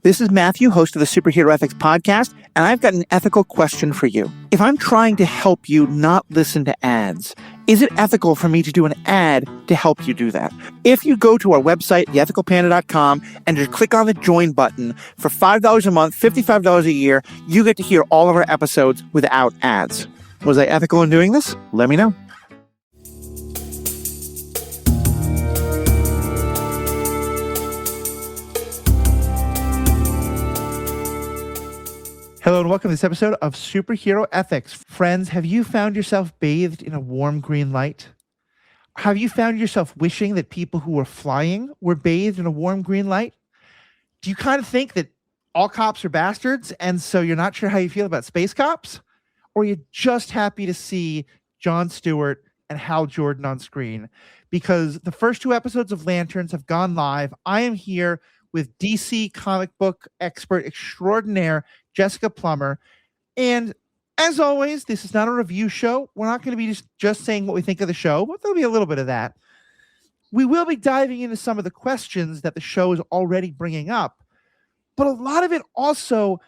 This is Matthew, host of the Superhero Ethics Podcast, and I've got an ethical question for you. If I'm trying to help you not listen to ads, is it ethical for me to do an ad to help you do that? If you go to our website, theethicalpanda.com, and just click on the join button, for $5 a month, $55 a year, you get to hear all of our episodes without ads. Was I ethical in doing this? Let me know. Hello and welcome to this episode of Superhero Ethics. Friends, have you found yourself bathed in a warm green light? Have you found yourself wishing that people who were flying were bathed in a warm green light? Do you kind of think that all cops are bastards and so you're not sure how you feel about space cops? Or are you just happy to see Jon Stewart and Hal Jordan on screen? Because the first two episodes of Lanterns have gone live. I am here with DC comic book expert extraordinaire Jessica Plummer. And as always, this is not a review show. We're not going to be just saying what we think of the show, but there'll be a little bit of that. We will be diving into some of the questions that the show is already bringing up. But a lot of it also,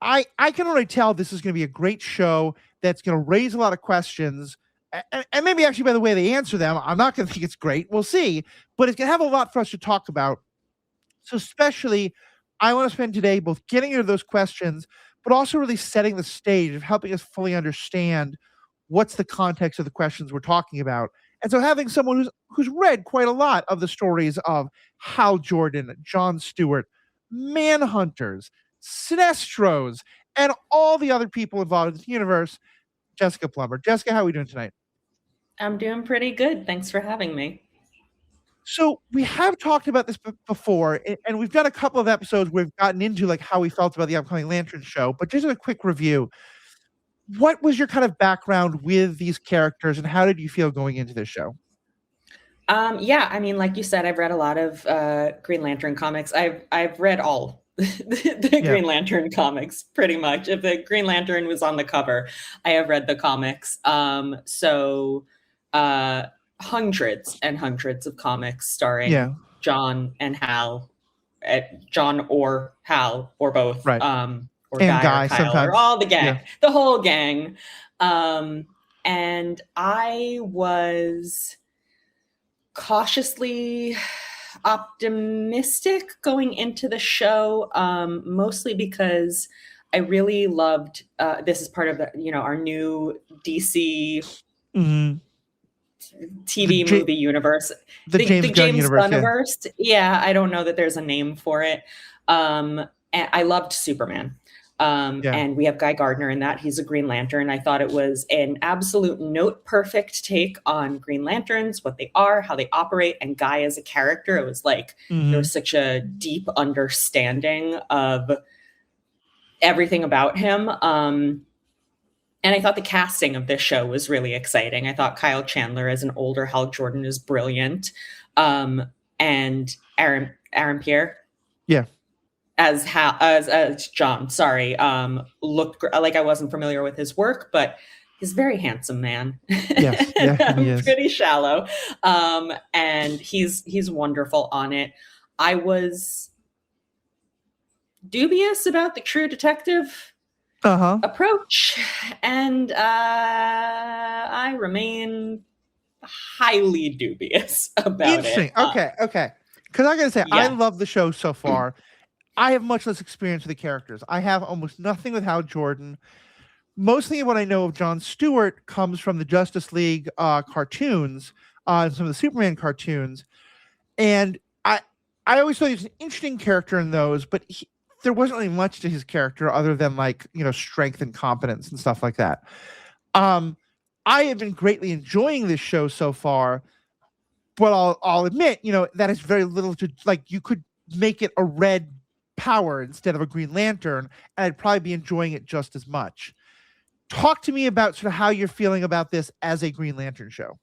I can already tell this is going to be a great show that's going to raise a lot of questions. And maybe actually by the way they answer them, I'm not going to think it's great. We'll see. But it's going to have a lot for us to talk about. So especially, I want to spend today both getting into those questions, but also really setting the stage of helping us fully understand what's the context of the questions we're talking about. And so having someone who's read quite a lot of the stories of Hal Jordan, Jon Stewart, Manhunters, Sinestros, and all the other people involved in the universe, Jessica Plummer. Jessica, how are we doing tonight? I'm doing pretty good. Thanks for having me. So we have talked about this before, and we've done a couple of episodes where we've gotten into like how we felt about the upcoming Lantern show, but just a quick review. What was your kind of background with these characters and how did you feel going into this show? Yeah, I mean, like you said, I've read a lot of Green Lantern comics. I've read all the Green Lantern comics, pretty much. If the Green Lantern was on the cover, I have read the comics. Hundreds and hundreds of comics starring John and Hal, John or Hal or both, right. or Guy or Kyle, sometimes. Or all the gang, the whole gang. And I was cautiously optimistic going into the show, mostly because I really loved. This is part of the, our new DC. Mm-hmm. TV movie universe, the James Gunn universe. Yeah, I don't know that there's a name for it. And I loved Superman. And we have Guy Gardner in that. He's a Green Lantern. I thought it was an absolute note perfect take on Green Lanterns, what they are, how they operate, and Guy as a character. It was like there was such a deep understanding of everything about him. And I thought the casting of this show was really exciting. I thought Kyle Chandler as an older Hal Jordan is brilliant. And Aaron Pierre. Yeah. As John, looked like I wasn't familiar with his work, but he's a very handsome man. Yes, he is. Pretty shallow. And he's wonderful on it. I was dubious about the True Detective approach, and I remain highly dubious about Interesting. it. Okay. Because I gotta say, I love the show so far. I have much less experience with the characters. I have almost nothing with Hal Jordan. Mostly what I know of Jon Stewart comes from the Justice League cartoons, and some of the Superman cartoons, and I always thought he was an interesting character in those, but there wasn't really much to his character other than strength and competence and stuff like that. I have been greatly enjoying this show so far, but I'll admit, that is very little to you could make it a red power instead of a Green Lantern, and I'd probably be enjoying it just as much. Talk to me about sort of how you're feeling about this as a Green Lantern show.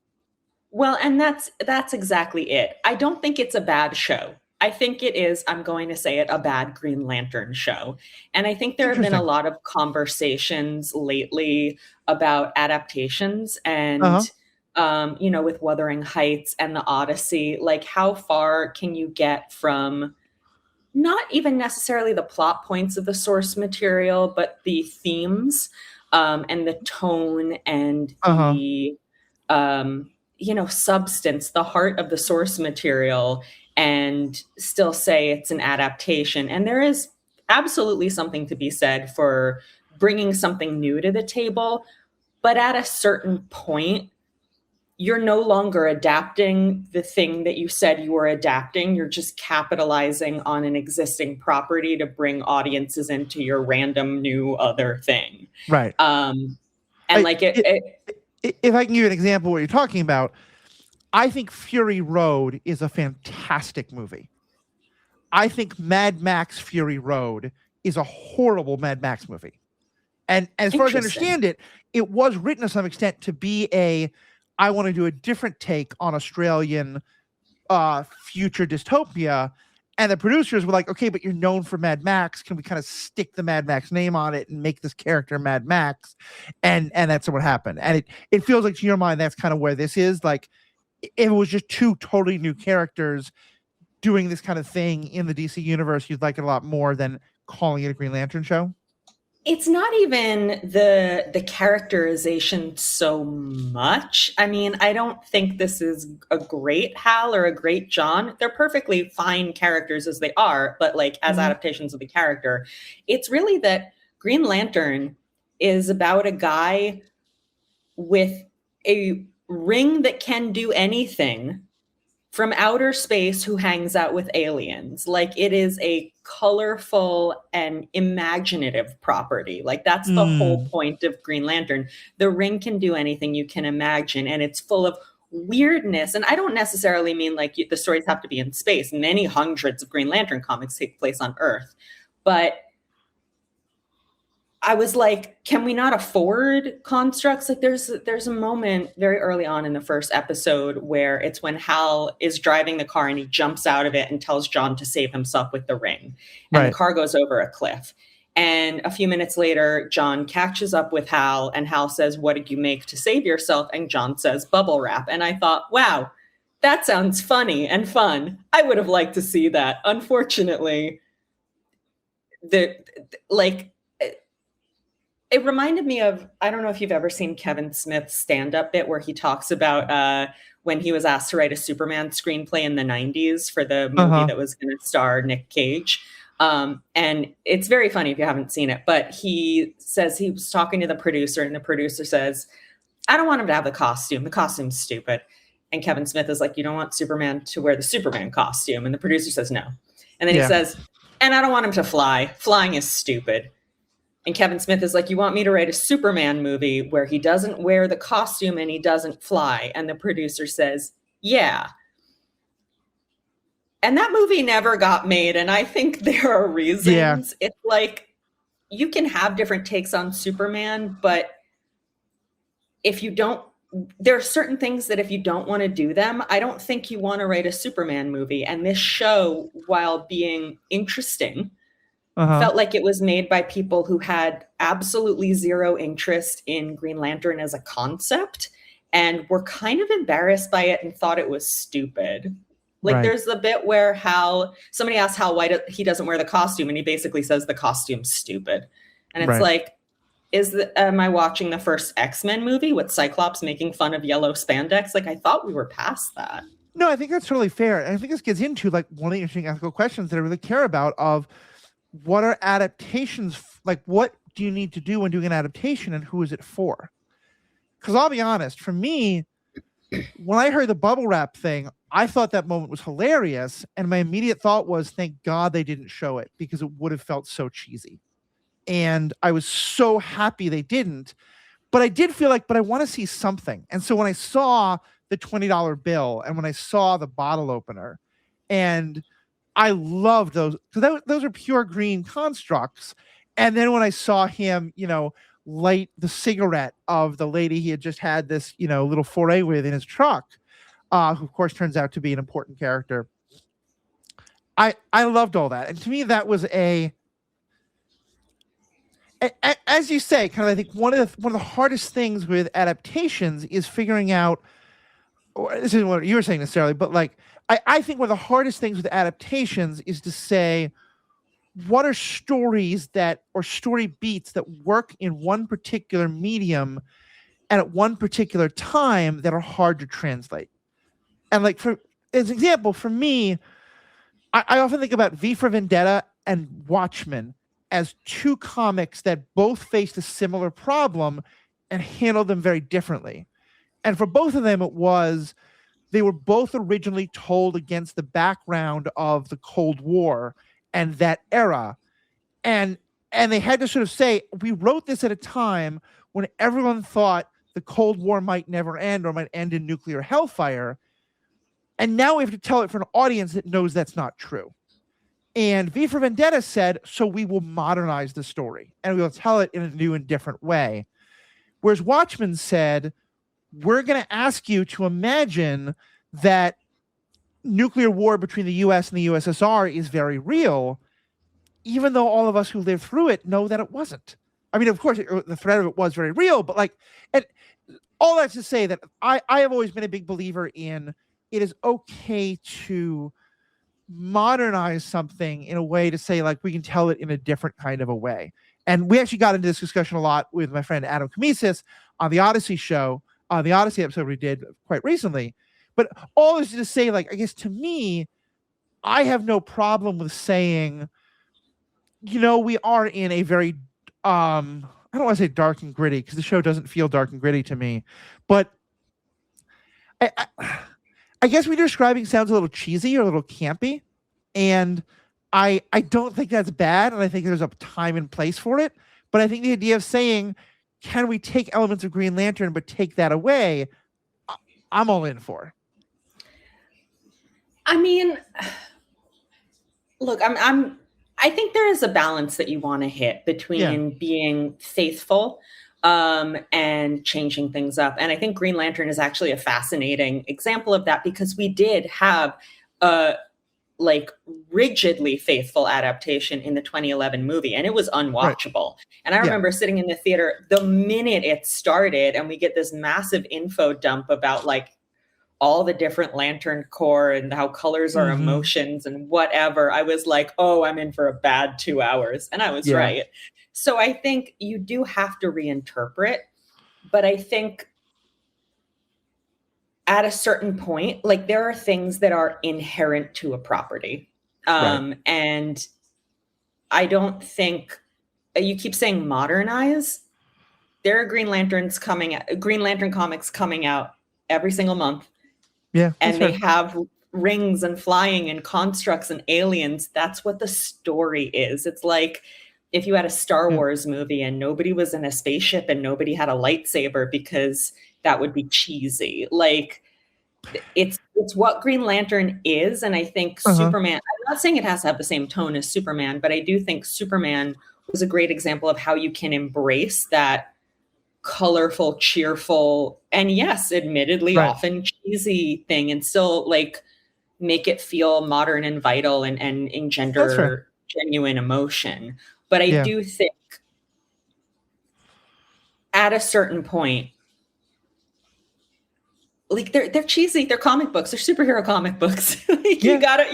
Well, and that's exactly it. I don't think it's a bad show. I think it is, I'm going to say it, a bad Green Lantern show. And I think there have been a lot of conversations lately about adaptations and, with Wuthering Heights and the Odyssey, like how far can you get from not even necessarily the plot points of the source material, but the themes, and the tone and the substance, the heart of the source material, and still say it's an adaptation. And there is absolutely something to be said for bringing something new to the table, but at a certain point, you're no longer adapting the thing that you said you were adapting. You're just capitalizing on an existing property to bring audiences into your random new other thing. Right. And if I can give you an example of what you're talking about, I think Fury Road is a fantastic movie. I think Mad Max Fury Road is a horrible Mad Max movie. And as far as I understand it, it was written to some extent to be I want to do a different take on Australian future dystopia. And the producers were like, okay, but you're known for Mad Max. Can we kind of stick the Mad Max name on it and make this character Mad Max? And that's what happened. And it feels like, to your mind, that's kind of where this is. Like, if it was just two totally new characters doing this kind of thing in the DC universe, you'd like it a lot more than calling it a Green Lantern show. It's not even the characterization so much. I mean, I don't think this is a great Hal or a great John. They're perfectly fine characters as they are, but like as adaptations of the character, it's really that Green Lantern is about a guy with a ring that can do anything from outer space who hangs out with aliens. Like, it is a colorful and imaginative property. Like, that's the whole point of Green Lantern. The ring can do anything you can imagine, and it's full of weirdness. And I don't necessarily mean like the stories have to be in space. Many hundreds of Green Lantern comics take place on Earth. But I was like, can we not afford constructs? Like, there's a moment very early on in the first episode where it's when Hal is driving the car and he jumps out of it and tells John to save himself with the ring. And the car goes over a cliff. And a few minutes later, John catches up with Hal, and Hal says, "What did you make to save yourself?" And John says, "Bubble wrap." And I thought, wow, that sounds funny and fun. I would have liked to see that. Unfortunately, it reminded me of, I don't know if you've ever seen Kevin Smith's stand-up bit where he talks about when he was asked to write a Superman screenplay in the 90s for the movie that was going to star Nick Cage. And it's very funny if you haven't seen it, but he says he was talking to the producer, and the producer says, "I don't want him to have the costume. The costume's stupid." And Kevin Smith is like, "You don't want Superman to wear the Superman costume?" And the producer says, "No." And then he says, "And I don't want him to fly. Flying is stupid." And Kevin Smith is like, "You want me to write a Superman movie where he doesn't wear the costume and he doesn't fly?" And the producer says, "Yeah." And that movie never got made. And I think there are reasons. Yeah. It's like, you can have different takes on Superman, but if you don't, there are certain things that if you don't want to do them, I don't think you want to write a Superman movie. And this show, while being interesting, felt like it was made by people who had absolutely zero interest in Green Lantern as a concept and were kind of embarrassed by it and thought it was stupid. Like, there's the bit where somebody asked Hal why he doesn't wear the costume, and he basically says the costume's stupid. And it's like, am I watching the first X-Men movie with Cyclops making fun of yellow spandex? Like, I thought we were past that. No, I think that's totally fair. And I think this gets into like one of the interesting ethical questions that I really care about of, what are adaptations? Like, what do you need to do when doing an adaptation, and who is it for? Because I'll be honest, for me, when I heard the bubble wrap thing, I thought that moment was hilarious. And my immediate thought was, thank God they didn't show it, because it would have felt so cheesy. And I was so happy they didn't. But I did feel like, but I want to see something. And so when I saw the $20 bill, and when I saw the bottle opener, and I loved those, because those are pure green constructs. And then when I saw him, light the cigarette of the lady he had just had this, little foray with in his truck, who of course turns out to be an important character. I loved all that. And to me, that was as you say, kind of, I think one of the hardest things with adaptations is figuring out, or this isn't what you were saying necessarily, but like, I think one of the hardest things with adaptations is to say, what are stories or story beats that work in one particular medium and at one particular time that are hard to translate. And like, for as an example, for me, I often think about V for Vendetta and Watchmen as two comics that both faced a similar problem and handled them very differently. And for both of them, they were both originally told against the background of the Cold War and that era. And they had to sort of say, we wrote this at a time when everyone thought the Cold War might never end or might end in nuclear hellfire. And now we have to tell it for an audience that knows that's not true. And V for Vendetta said, so we will modernize the story and we will tell it in a new and different way. Whereas Watchmen said, we're going to ask you to imagine that nuclear war between the US and the USSR is very real, even though all of us who lived through it know that it wasn't. I mean, of course, the threat of it was very real, but like, and all that's to say that I have always been a big believer in it is okay to modernize something in a way to say, like, we can tell it in a different kind of a way. And we actually got into this discussion a lot with my friend Adam Kamisis on the Odyssey show, on the Odyssey episode we did quite recently. But all is to say, like, I guess to me, I have no problem with saying, we are in a very, I don't want to say dark and gritty because the show doesn't feel dark and gritty to me, but I guess what you're describing sounds a little cheesy or a little campy, and I don't think that's bad, and I think there's a time and place for it. But I think the idea of saying, can we take elements of Green Lantern but take that away, I'm all in for. I mean, look, I think there is a balance that you want to hit between being faithful and changing things up. And I think Green Lantern is actually a fascinating example of that, because we did have a rigidly faithful adaptation in the 2011 movie, and it was unwatchable. Right. And I remember sitting in the theater the minute it started, and we get this massive info dump about like all the different Lantern Corps and how colors are emotions and whatever. I was like, oh, I'm in for a bad 2 hours. And I was right. So I think you do have to reinterpret, but I think at a certain point, like, there are things that are inherent to a property. And I don't think, you keep saying modernize. There are Green Lantern comics coming out every single month. Yeah. And they have rings and flying and constructs and aliens. That's what the story is. It's like if you had a Star Wars movie and nobody was in a spaceship and nobody had a lightsaber, because that would be cheesy. Like, it's what Green Lantern is. And I think Superman, I'm not saying it has to have the same tone as Superman, but I do think Superman was a great example of how you can embrace that colorful, cheerful, and yes, admittedly often cheesy thing, and still like make it feel modern and vital and engender genuine emotion. But I do think at a certain point, like, they're cheesy, they're comic books, they're superhero comic books. Like, you gotta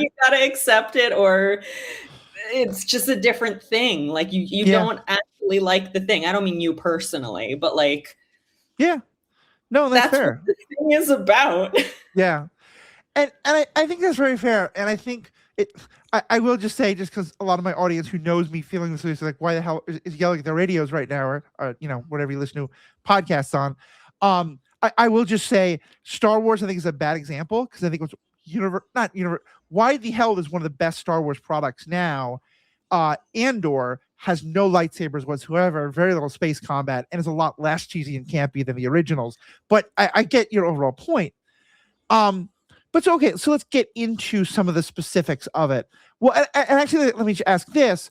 accept it, or it's just a different thing. Like, you don't actually like the thing. I don't mean you personally, but like, no, that's fair. What the thing is about. Yeah. And I think that's very fair. And I think I will just say, just because a lot of my audience who knows me feeling this is like, why the hell is yelling at their radios right now, or whatever you listen to podcasts on. I will just say Star Wars, I think, is a bad example, because I think it's why the hell is one of the best Star Wars products now. Andor has no lightsabers whatsoever, very little space combat, and is a lot less cheesy and campy than the originals. But I get your overall point. But so, okay, so let's get into some of the specifics of it. Well, and actually, let me ask this.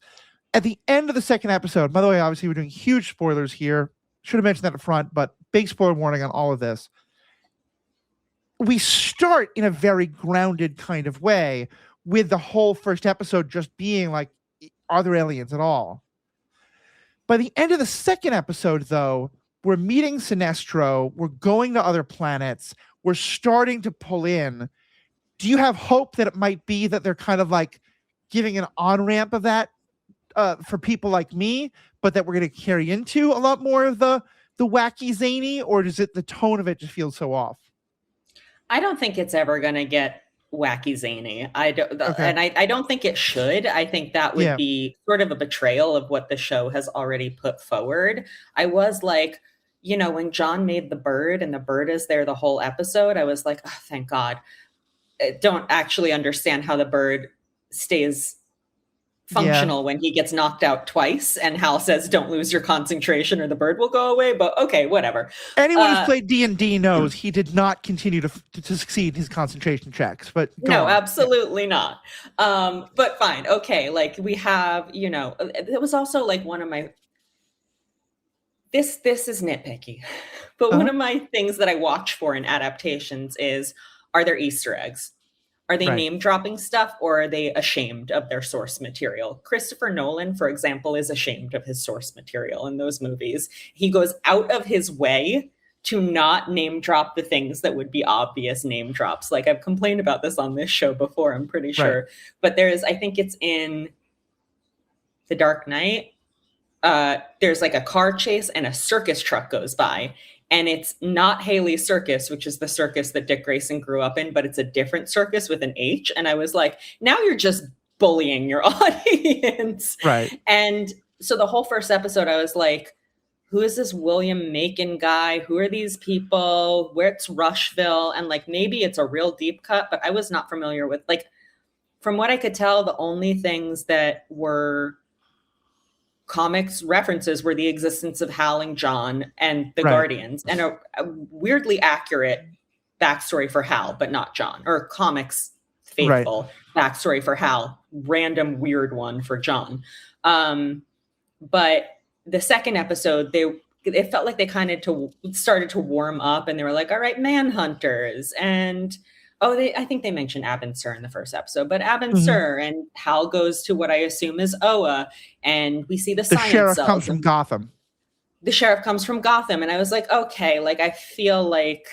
At the end of the second episode, by the way, obviously we're doing huge spoilers here. Should have mentioned that up front, but big spoiler warning on all of this. We start in a very grounded kind of way, with the whole first episode just being like, are there aliens at all? By the end of the second episode, though, we're meeting Sinestro. We're going to other planets. We're starting to pull in. Do you have hope that it might be that they're kind of like giving an on-ramp of that for people like me, but that we're going to carry into a lot more of the wacky zany, or does it the tone of it just feels so off? I don't think it's ever going to get wacky zany. I don't, Okay. and I don't think it should. I think that would be sort of a betrayal of what the show has already put forward. I was like, you know, when John made the bird and the bird is there the whole episode, I was like, oh, thank God. I don't actually understand how the bird stays functional when he gets knocked out twice and Hal says don't lose your concentration or the bird will go away, but okay, whatever. Anyone who's played D&D knows he did not continue to succeed in his concentration checks, but no, absolutely not. But fine, okay, like we have, you know, it was also like one of my this is nitpicky, but one of my things that I watch for in adaptations is, are there Easter eggs? Are they name dropping stuff, or are they ashamed of their source material? Christopher Nolan, for example, is ashamed of his source material in those movies. He goes out of his way to not name drop the things that would be obvious name drops. Like I've complained about this on this show before, I'm pretty sure. But there's, I think it's in The Dark Knight. There's like a car chase and a circus truck goes by. And it's not Haley's Circus, which is the circus that Dick Grayson grew up in, but it's a different circus with an H. And I was like, now you're just bullying your audience. Right. And so the whole first episode, I was like, who is this William Macon guy? Who are these people? Where's Rushville? And like, maybe it's a real deep cut, but I was not familiar with, like, from what I could tell, the only things that were comics references were the existence of Hal and John and the Guardians, and a weirdly accurate backstory for Hal, but not John, or comics faithful backstory for Hal, random weird one for John. But the second episode, it felt like they kind of started to warm up, and they were like, all right, Manhunters, and I think they mentioned Abin Sur in the first episode, but Abin Sur, and Hal goes to what I assume is Oa, and we see the science sheriff cells. Comes from Gotham. The sheriff comes from Gotham, and I was like, okay, like I feel like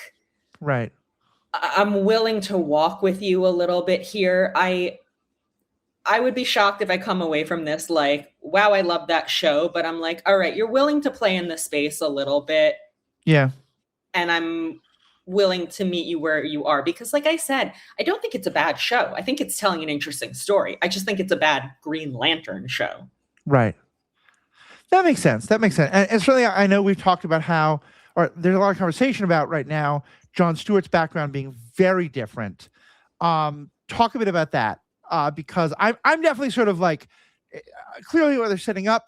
I'm willing to walk with you a little bit here. I would be shocked if I come away from this like, wow, I love that show, but I'm like, all right, you're willing to play in the space a little bit. Yeah. And I'm willing to meet you where you are, because like I said, I don't think it's a bad show. I think it's telling an interesting story. I just think it's a bad Green Lantern show. Right. That makes sense. And certainly I know we've talked about how, or there's a lot of conversation about right now, Jon Stewart's background being very different. Talk a bit about that, because I'm definitely sort of like, clearly what they're setting up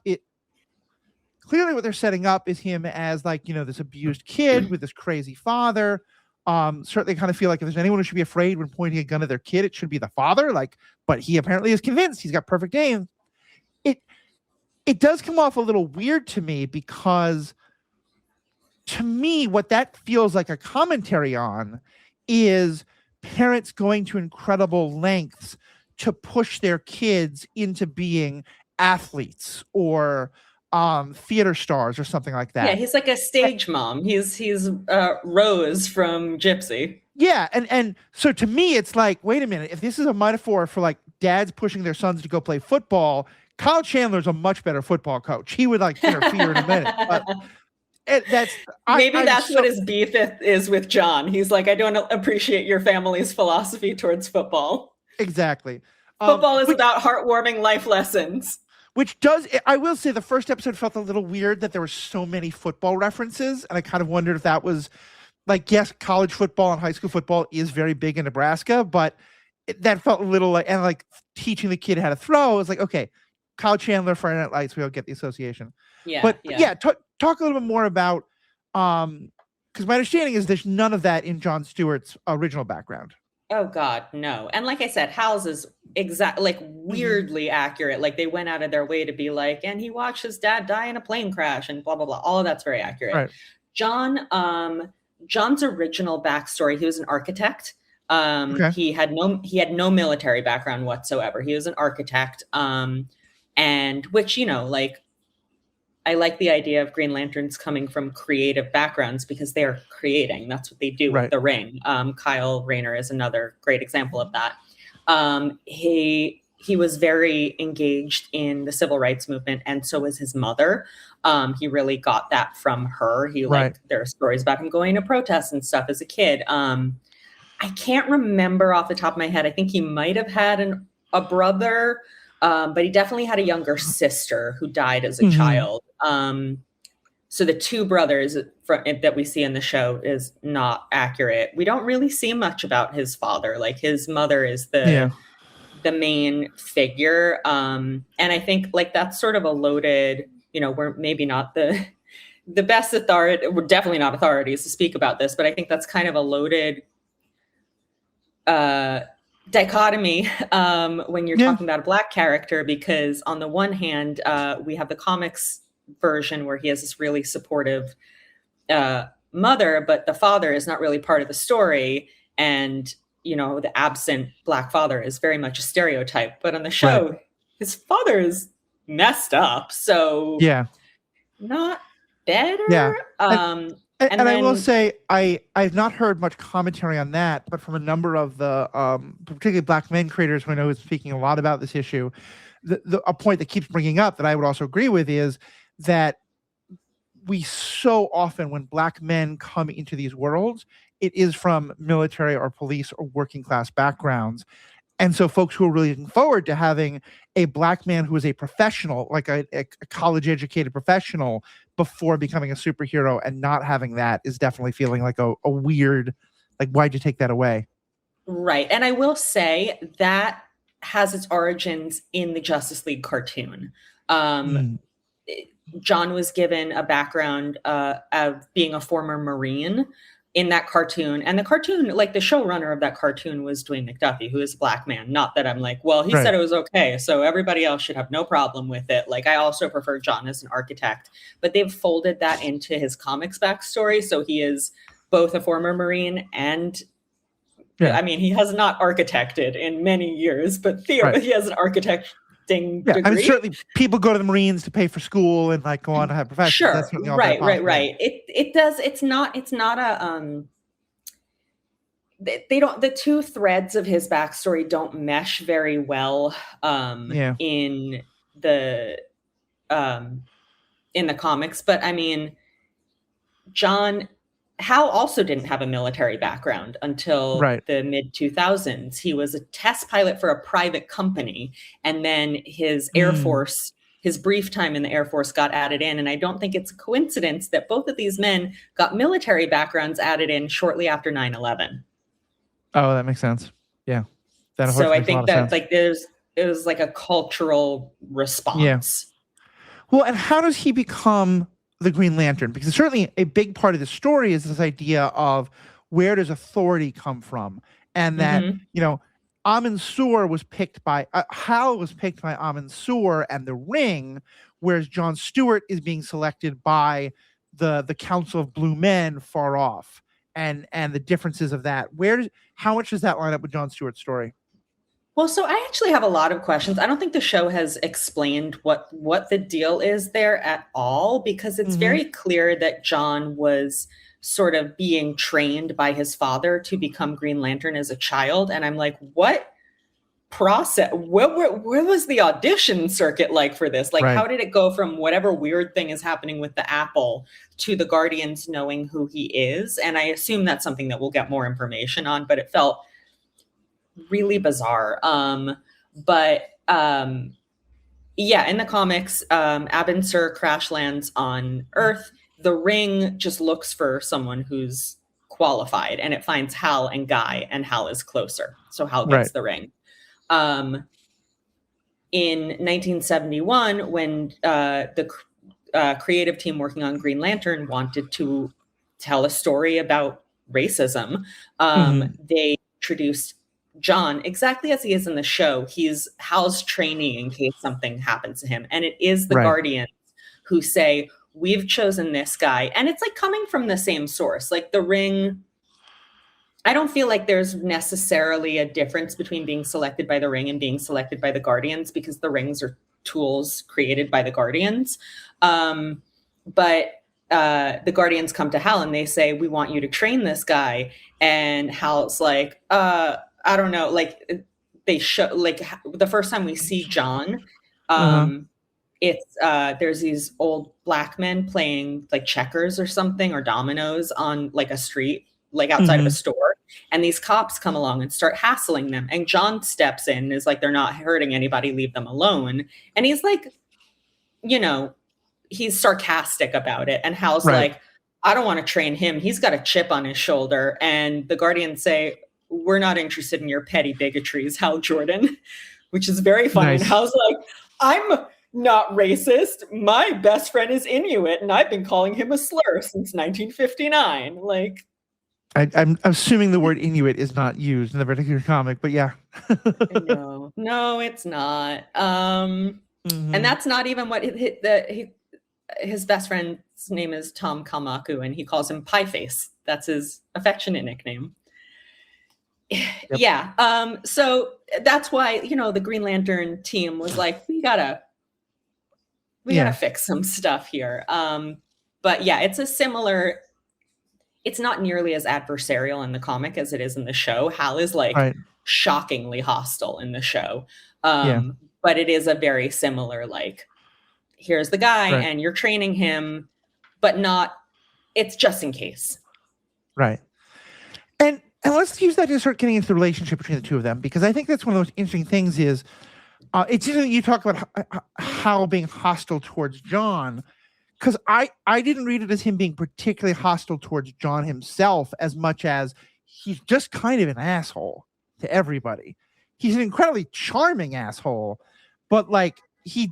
is him as like, you know, this abused kid with this crazy father. Certainly kind of feel like if there's anyone who should be afraid when pointing a gun at their kid, it should be the father. Like, but he apparently is convinced he's got perfect aim. It does come off a little weird to me, because to me, what that feels like a commentary on is parents going to incredible lengths to push their kids into being athletes or theater stars or something like that. Yeah, he's like a stage mom. He's Rose from Gypsy. Yeah, and so to me, it's like, wait a minute, if this is a metaphor for like dads pushing their sons to go play football, Kyle Chandler's a much better football coach. He would like interfere in a minute. But that's what his beef is with John. He's like, I don't appreciate your family's philosophy towards football. Exactly. Football is about heartwarming life lessons. Which does, I will say, the first episode felt a little weird that there were so many football references, and I kind of wondered if that was like, yes, college football and high school football is very big in Nebraska, but that felt a little like, and like teaching the kid how to throw, it was like, okay, Kyle Chandler, Friday Night Lights, we all get the association. Yeah. But talk a little bit more about, because my understanding is there's none of that in Jon Stewart's original background. Oh God, no. And like I said, Hal's is weirdly accurate. Like they went out of their way to be like, and he watched his dad die in a plane crash and blah, blah, blah. All of that's very accurate. Right. John's original backstory, he was an architect. He had no military background whatsoever. He was an architect. And which, you know, like, I like the idea of Green Lanterns coming from creative backgrounds because they are creating. That's what they do with the ring. Kyle Rayner is another great example of that. He he was very engaged in the civil rights movement, and so was his mother. He really got that from her. There are stories about him going to protests and stuff as a kid. I can't remember off the top of my head. I think he might have had a brother, but he definitely had a younger sister who died as a child. So the two brothers that we see in the show is not accurate. We don't really see much about his father. Like, his mother is the main figure. And I think, like, that's sort of a loaded, we're maybe not the best authority. We're definitely not authorities to speak about this, but I think that's kind of a loaded dichotomy when you're talking about a Black character, because on the one hand, we have the comics version where he has this really supportive mother, but the father is not really part of the story, and the absent Black father is very much a stereotype. But on the show, his father is messed up, so not better. And I will say, I've not heard much commentary on that, but from a number of the particularly Black men creators who I know is speaking a lot about this issue, a point that keeps bringing up that I would also agree with is that we so often, when Black men come into these worlds, it is from military or police or working class backgrounds. And so folks who are really looking forward to having a Black man who is a professional, like a college educated professional, before becoming a superhero, and not having that, is definitely feeling like a weird, like, why'd you take that away? Right. And I will say that has its origins in the Justice League cartoon. John was given a background of being a former Marine in that cartoon. And the cartoon, like, the showrunner of that cartoon was Dwayne McDuffie, who is a Black man. Not that I'm like, well, he said it was okay, so everybody else should have no problem with it. Like, I also prefer John as an architect. But they've folded that into his comics backstory. So he is both a former Marine and, I mean, he has not architected in many years, but he has an architect degree. I mean, certainly people go to the Marines to pay for school and, like, go on to have professions. Sure. That's certainly all right. It does. It's not a, they don't, the two threads of his backstory don't mesh very well, in the comics. But I mean, Hal also didn't have a military background until the mid 2000s. He was a test pilot for a private company, and then his Air Force, his brief time in the Air Force, got added in. And I don't think it's a coincidence that both of these men got military backgrounds added in shortly after 9/11. Oh, that makes sense. Yeah. So I think that, like, it was like a cultural response. Yeah. Well, and how does he become the Green Lantern? Because certainly a big part of the story is this idea of, where does authority come from? And that, Amin Sur was picked by, Hal was picked by Amin Sur and the Ring, whereas John Stewart is being selected by the Council of Blue Men far off. And the differences of that. How much does that line up with John Stewart's story? Well, so I actually have a lot of questions. I don't think the show has explained what the deal is there at all, because it's very clear that John was sort of being trained by his father to become Green Lantern as a child. And I'm like, what process? Where was the audition circuit like for this? Like, how did it go from whatever weird thing is happening with the apple to the Guardians knowing who he is? And I assume that's something that we'll get more information on, but it felt really bizarre. In the comics, Abin Sur crash lands on Earth. The Ring just looks for someone who's qualified, and it finds Hal and Guy, and Hal is closer. So Hal gets the Ring. In 1971, when the creative team working on Green Lantern wanted to tell a story about racism, they introduced John exactly as he is in the show. He's Hal's trainee in case something happens to him. And it is the Guardians who say, we've chosen this guy. And it's like coming from the same source. Like, the Ring, I don't feel like there's necessarily a difference between being selected by the Ring and being selected by the Guardians, because the Rings are tools created by the Guardians. But the Guardians come to Hal and they say, we want you to train this guy. And Hal's like, I don't know, like, they show, like, the first time we see John, it's there's these old black men playing like checkers or something, or dominoes on like a street, like outside of a store. And these cops come along and start hassling them. And John steps in and is like, they're not hurting anybody, leave them alone. And he's like, you know, he's sarcastic about it. And Hal's like, I don't want to train him. He's got a chip on his shoulder. And the Guardians say, we're not interested in your petty bigotries, Hal Jordan, which is very funny. Nice. And Hal's like, I'm not racist. My best friend is Inuit, and I've been calling him a slur since 1959. Like, I'm assuming the word Inuit is not used in the particular comic, but yeah. No, it's not. And that's not even what his best friend's name is Tom Kalmaku, and he calls him Pie Face. That's his affectionate nickname. Yep. Yeah. So that's why, the Green Lantern team was like, we gotta fix some stuff here. But yeah, it's not nearly as adversarial in the comic as it is in the show. Hal is like shockingly hostile in the show. But it is a very similar, like, here's the guy and you're training him, but it's just in case. Right. And let's use that to start getting into the relationship between the two of them, because I think that's one of those interesting things is, it's interesting you talk about Hal being hostile towards John, because I didn't read it as him being particularly hostile towards John himself as much as he's just kind of an asshole to everybody. He's an incredibly charming asshole, but like he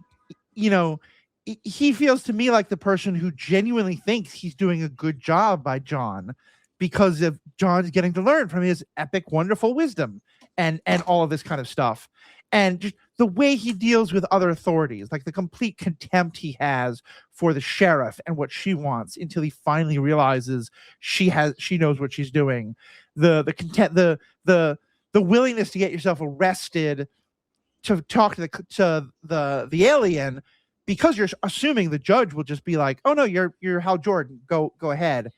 feels to me like the person who genuinely thinks he's doing a good job by John because of John's getting to learn from his epic, wonderful wisdom and all of this kind of stuff. And just the way he deals with other authorities, like the complete contempt he has for the sheriff and what she wants until he finally realizes she knows what she's doing. The willingness to get yourself arrested to talk to the alien because you're assuming the judge will just be like, oh no, you're Hal Jordan, go ahead.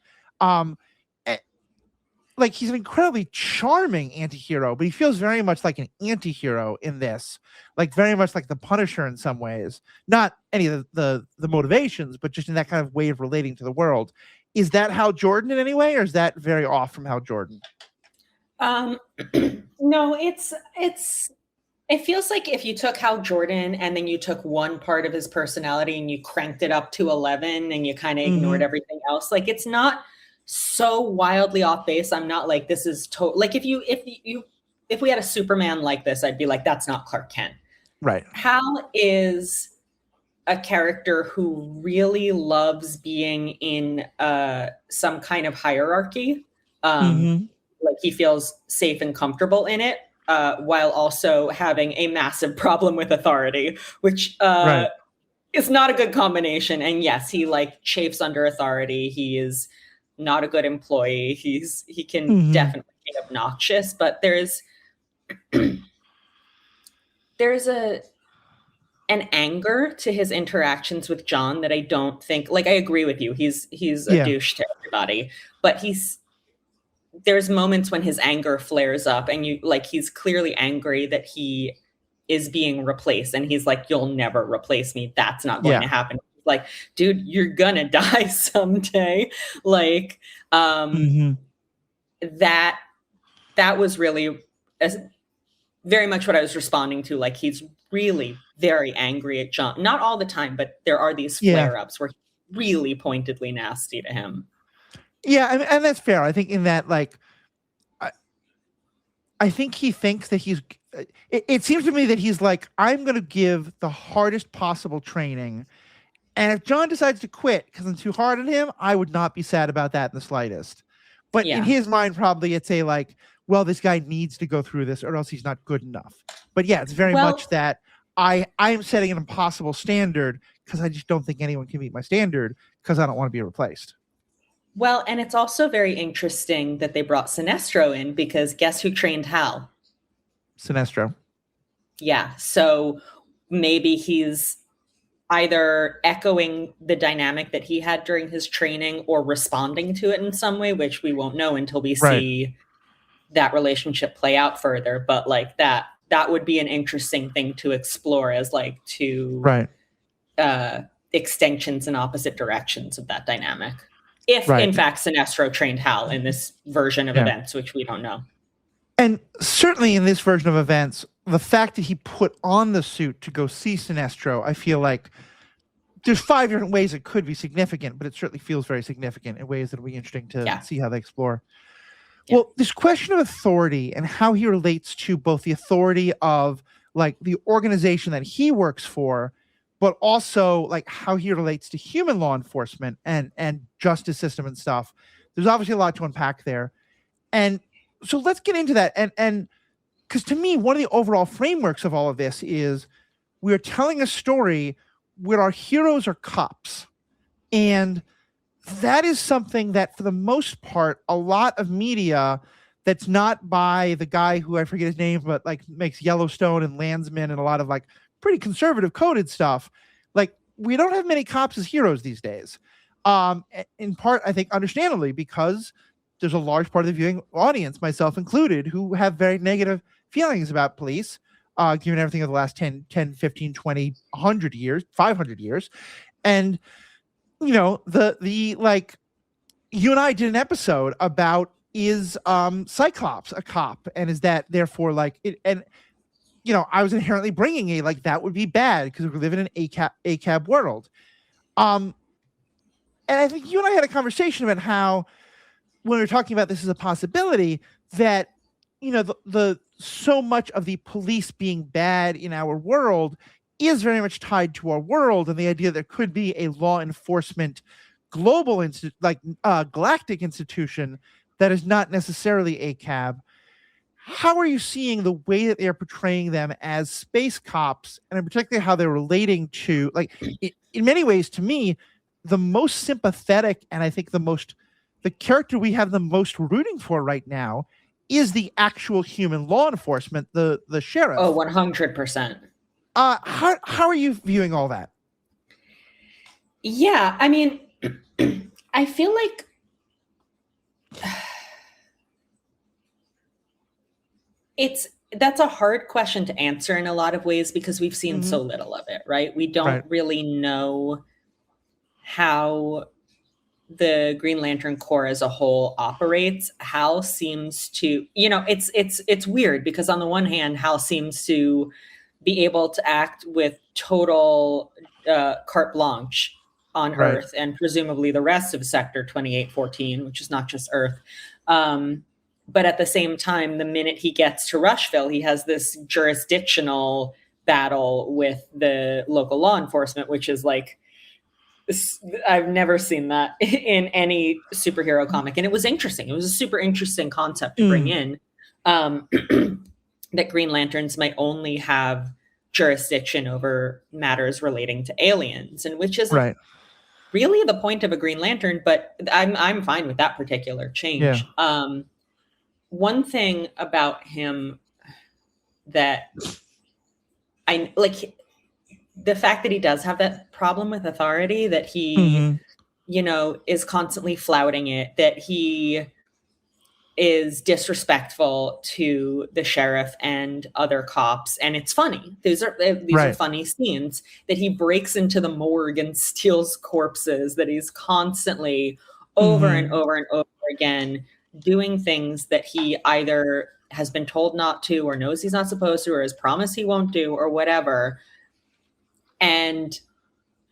Like, he's an incredibly charming anti-hero, but he feels very much like an anti-hero in this, like very much like the Punisher in some ways. Not any of the motivations, but just in that kind of way of relating to the world. Is that Hal Jordan in any way, or is that very off from Hal Jordan? No, it feels like if you took Hal Jordan and then you took one part of his personality and you cranked it up to 11 and you kind of ignored everything else. Like, it's not so wildly off base. I'm not like, this is like, if we had a Superman like this, I'd be like, that's not Clark Kent. Right. Hal is a character who really loves being in some kind of hierarchy. Like, he feels safe and comfortable in it, while also having a massive problem with authority, which is not a good combination. And yes, he like chafes under authority. He is not a good employee. He can definitely be obnoxious, but there's an anger to his interactions with John that I don't think, like, I agree with you. He's a douche to everybody, but there's moments when his anger flares up and he's clearly angry that he is being replaced. And he's like, you'll never replace me. That's not going to happen. Like, dude, you're gonna die someday. Like, that was really very much what I was responding to. Like, he's really very angry at John. Not all the time, but there are these flare-ups where he's really pointedly nasty to him. Yeah, and that's fair. I think in that, like, I think he thinks that it seems to me that he's like, I'm going to give the hardest possible training. And if John decides to quit because I'm too hard on him, I would not be sad about that in the slightest. But in his mind, probably it's well, this guy needs to go through this or else he's not good enough. But yeah, it's very much that I am setting an impossible standard because I just don't think anyone can meet my standard because I don't want to be replaced. Well, and it's also very interesting that they brought Sinestro in because guess who trained Hal? Sinestro. Yeah. So maybe he's either echoing the dynamic that he had during his training or responding to it in some way, which we won't know until we see that relationship play out further. But like, that that would be an interesting thing to explore as like two Right. extensions in opposite directions of that dynamic. If in fact Sinestro trained Hal in this version of events, which we don't know. And certainly in this version of events, the fact that he put on the suit to go see Sinestro, I feel like there's 5 different ways it could be significant, but it certainly feels very significant in ways that will be interesting to see how they explore. Yeah. Well, this question of authority and how he relates to both the authority of like the organization that he works for, but also like how he relates to human law enforcement and justice system and stuff. There's obviously a lot to unpack there. And so let's get into that. And because to me, one of the overall frameworks of all of this is we're telling a story where our heroes are cops. And that is something that for the most part, a lot of media that's not by the guy who I forget his name, but like makes Yellowstone and Landsman and a lot of like pretty conservative coded stuff. Like we don't have many cops as heroes these days. In part, I think understandably, because there's a large part of the viewing audience, myself included, who have very negative feelings about police, given everything of the last 10, 15, 20, 100 years, 500 years. And, you know, the like, you and I did an episode about is Cyclops a cop? And is that therefore like it? And, you know, I was inherently bringing a, like, that would be bad because we live in an ACAB world. And I think you and I had a conversation about how, when we were talking about this as a possibility, that, you know, the so much of the police being bad in our world is very much tied to our world, and the idea that there could be a law enforcement global galactic institution that is not necessarily ACAB. How are you seeing the way that they're portraying them as space cops, and in particular how they're relating to, like, in many ways, to me, the most sympathetic and I think the character we have the most rooting for right now is the actual human law enforcement, the sheriff. Oh, 100%. How are you viewing all that? Yeah, I mean, I feel like that's a hard question to answer in a lot of ways because we've seen so little of it, right? We don't really know how the Green Lantern Corps as a whole operates. Hal seems to, you know, it's weird because on the one hand, Hal seems to be able to act with total carte blanche on Earth and presumably the rest of Sector 2814, which is not just Earth. But at the same time, the minute he gets to Rushville, he has this jurisdictional battle with the local law enforcement, which is like, I've never seen that in any superhero comic. And it was interesting. It was a super interesting concept to bring in, that Green Lanterns might only have jurisdiction over matters relating to aliens, and which is really the point of a Green Lantern, but I'm fine with that particular change. Yeah. One thing about him that I like, the fact that he does have that problem with authority, that he, you know, is constantly flouting it, that he is disrespectful to the sheriff and other cops. And it's funny. These are funny scenes, that he breaks into the morgue and steals corpses, that he's constantly over and over and over again doing things that he either has been told not to or knows he's not supposed to or has promised he won't do or whatever. And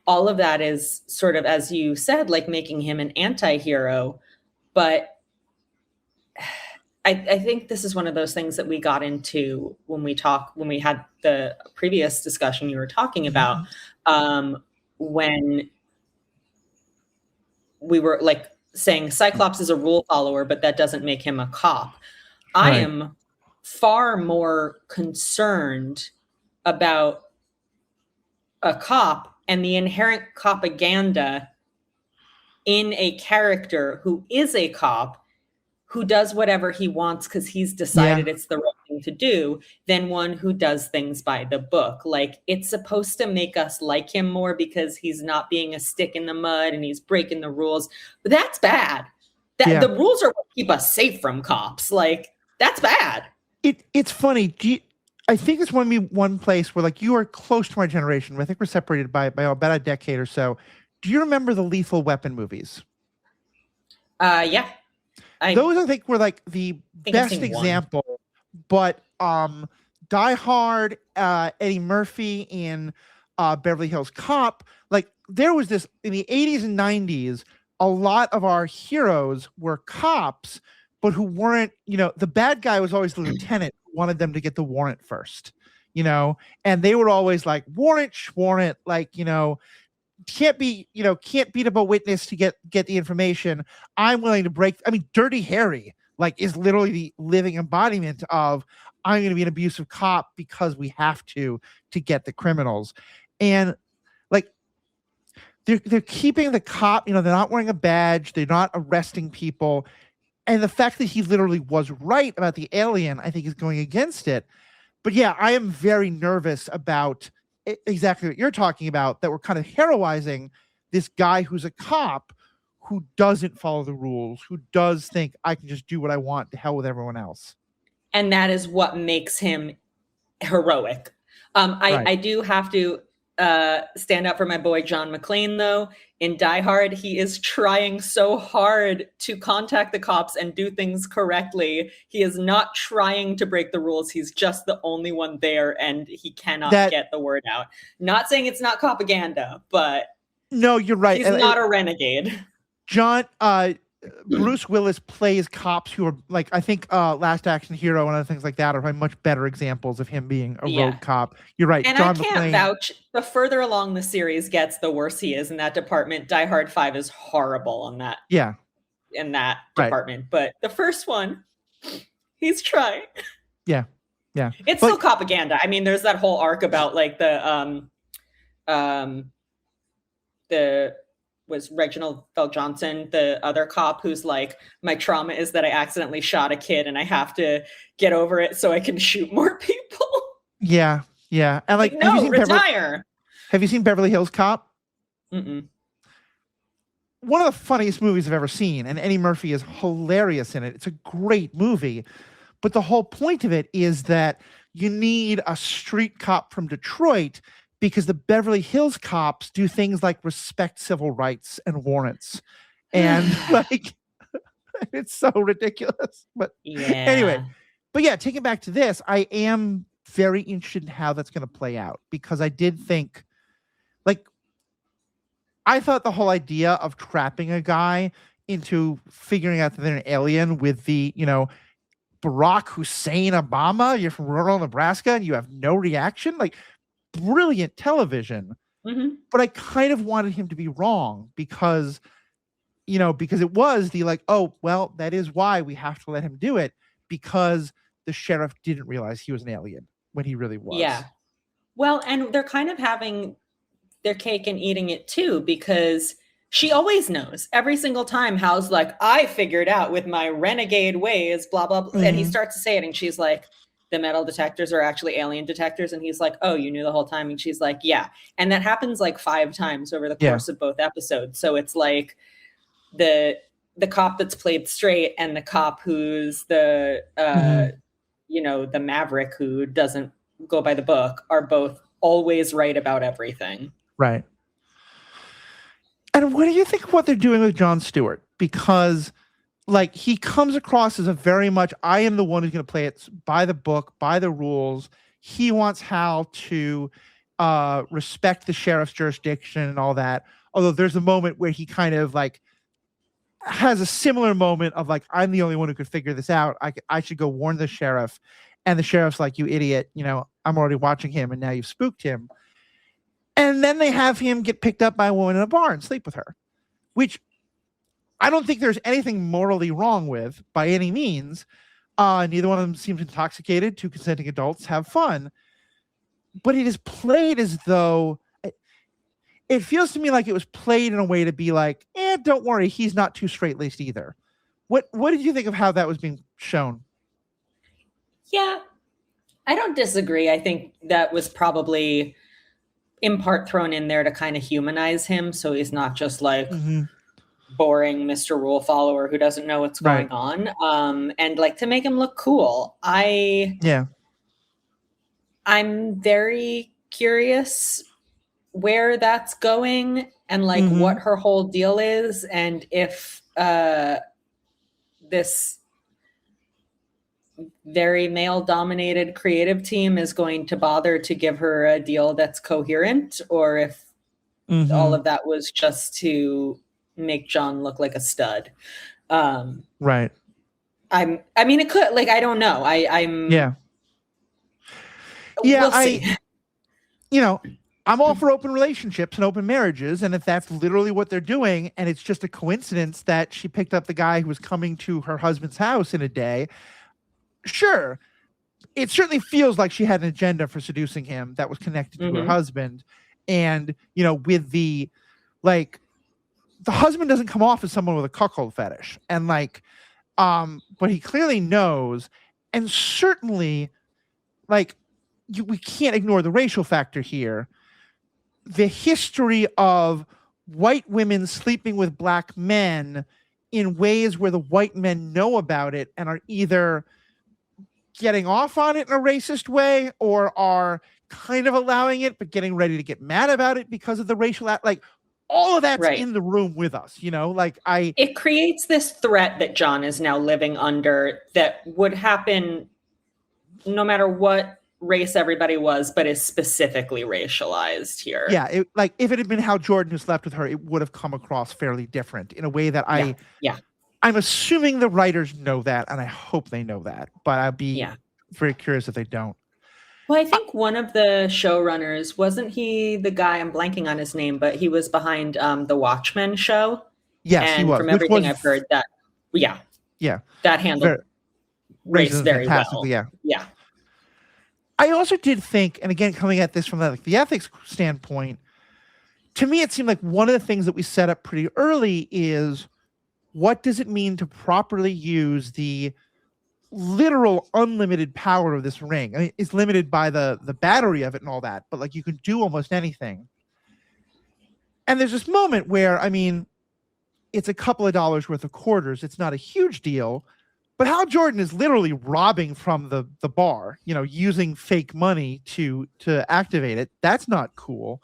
all of that is sort of, as you said, like making him an anti-hero. But I think this is one of those things that we got into when we had the previous discussion you were talking about, when we were like saying Cyclops is a rule follower, but that doesn't make him a cop. I am far more concerned about a cop and the inherent propaganda in a character who is a cop, who does whatever he wants because he's decided it's the right thing to do, than one who does things by the book. Like, it's supposed to make us like him more because he's not being a stick in the mud and he's breaking the rules. But that's bad. The rules are what keep us safe from cops. Like, that's bad. It's funny. I think it's one place where like you are close to my generation. I think we're separated by about a decade or so. Do you remember the Lethal Weapon movies? Yeah. Those I think were like the best example. One. But Die Hard, Eddie Murphy in Beverly Hills Cop, like there was this in the 80s and 90s, a lot of our heroes were cops, but who weren't, the bad guy was always the lieutenant who wanted them to get the warrant first, and they were always like, warrant, schwarrant, like, can't beat up a witness to get the information. I'm willing to break. I mean, Dirty Harry, like, is literally the living embodiment of I'm going to be an abusive cop because we have to get the criminals. And like they're keeping the cop, they're not wearing a badge, they're not arresting people. And the fact that he literally was right about the alien, I think, is going against it. But yeah, I am very nervous about exactly what you're talking about, that we're kind of heroizing this guy who's a cop who doesn't follow the rules, who does think I can just do what I want, to hell with everyone else. And that is what makes him heroic. Right. I do have to stand up for my boy John McClane, though. In Die Hard, he is trying so hard to contact the cops and do things correctly. He is not trying to break the rules. He's just the only one there, and he cannot get the word out. Not saying it's not propaganda, but no, you're right. He's not a renegade. John, Bruce Willis plays cops who are like, I think Last Action Hero and other things like that are probably much better examples of him being a rogue cop. You're right. And John I can't vouch. The further along the series gets, the worse he is in that department. Die Hard 5 is horrible on that. Yeah. In that department. But the first one, he's trying. Yeah. Yeah. It's still propaganda. I mean, there's that whole arc about like was Reginald Bell Johnson, the other cop, who's like, my trauma is that I accidentally shot a kid and I have to get over it so I can shoot more people. Yeah. Yeah. And like, no, retire. Have you seen Beverly Hills Cop? Mm-mm. One of the funniest movies I've ever seen, and Eddie Murphy is hilarious in it. It's a great movie. But the whole point of it is that you need a street cop from Detroit, because the Beverly Hills cops do things like respect civil rights and warrants. And like, it's so ridiculous. But anyway, taking it back to this, I am very interested in how that's going to play out, because I did think, like, I thought the whole idea of trapping a guy into figuring out that they're an alien with the, Barack Hussein Obama, you're from rural Nebraska and you have no reaction, like, brilliant television. Mm-hmm. But I kind of wanted him to be wrong, because it was the like, oh, well, that is why we have to let him do it, because the sheriff didn't realize he was an alien when he really was. Yeah. Well, and they're kind of having their cake and eating it too, because she always knows every single time. Hal's like, I figured out with my renegade ways, blah, blah, blah. Mm-hmm. And he starts to say it and she's like, the metal detectors are actually alien detectors. And he's like, oh, you knew the whole time? And she's like, yeah. And that happens like 5 times over the course of both episodes. So it's like the cop that's played straight and the cop who's the, the maverick who doesn't go by the book are both always right about everything. Right. And what do you think of what they're doing with Jon Stewart? Because like, he comes across as a very much, I am the one who's going to play it by the book, by the rules. He wants Hal to respect the sheriff's jurisdiction and all that. Although there's a moment where he kind of like has a similar moment of like, I'm the only one who could figure this out. I should go warn the sheriff. And the sheriff's like, you idiot, I'm already watching him and now you've spooked him. And then they have him get picked up by a woman in a bar and sleep with her, which I don't think there's anything morally wrong with by any means. Neither one of them seems intoxicated. 2 consenting adults have fun. But it is played as though, it feels to me like it was played in a way to be like, don't worry, he's not too straight-laced either. What did you think of how that was being shown? Yeah, I don't disagree. I think that was probably in part thrown in there to kind of humanize him. So he's not just like... Mm-hmm. boring Mr. Rule follower who doesn't know what's going on. And like to make him look cool. I'm very curious where that's going and like Mm-hmm. what her whole deal is, and if this very male dominated creative team is going to bother to give her a deal that's coherent, or if all Mm-hmm. of that was just to make John look like a stud. Right. I mean, it could, like, I don't know. Yeah. Yeah. We'll see. I'm all for open relationships and open marriages. And if that's literally what they're doing, and it's just a coincidence that she picked up the guy who was coming to her husband's house in a day, sure. It certainly feels like she had an agenda for seducing him that was connected to her husband. And, with the husband doesn't come off as someone with a cuckold fetish. And but he clearly knows. And certainly, we can't ignore the racial factor here. The history of white women sleeping with black men in ways where the white men know about it and are either getting off on it in a racist way or are kind of allowing it but getting ready to get mad about it because of the racial all of that's in the room with us. It creates this threat that John is now living under that would happen no matter what race everybody was, but is specifically racialized here. Yeah, if it had been how Jordan slept with her, it would have come across fairly different in a way that I'm assuming the writers know that, and I hope they know that, but I'd be very curious if they don't. Well, I think one of the showrunners, wasn't he the guy, I'm blanking on his name, but he was behind the Watchmen show. Yes, and he was. From everything I've heard, that that handled race very well. Yeah. I also did think, and again, coming at this from the ethics standpoint, to me, it seemed like one of the things that we set up pretty early is what does it mean to properly use the literal unlimited power of this ring? I mean, it's limited by the battery of it and all that, but you can do almost anything. And there's this moment where, I mean, it's a couple of dollars worth of quarters. It's not a huge deal. But Hal Jordan is literally robbing from the bar, using fake money to activate it. That's not cool.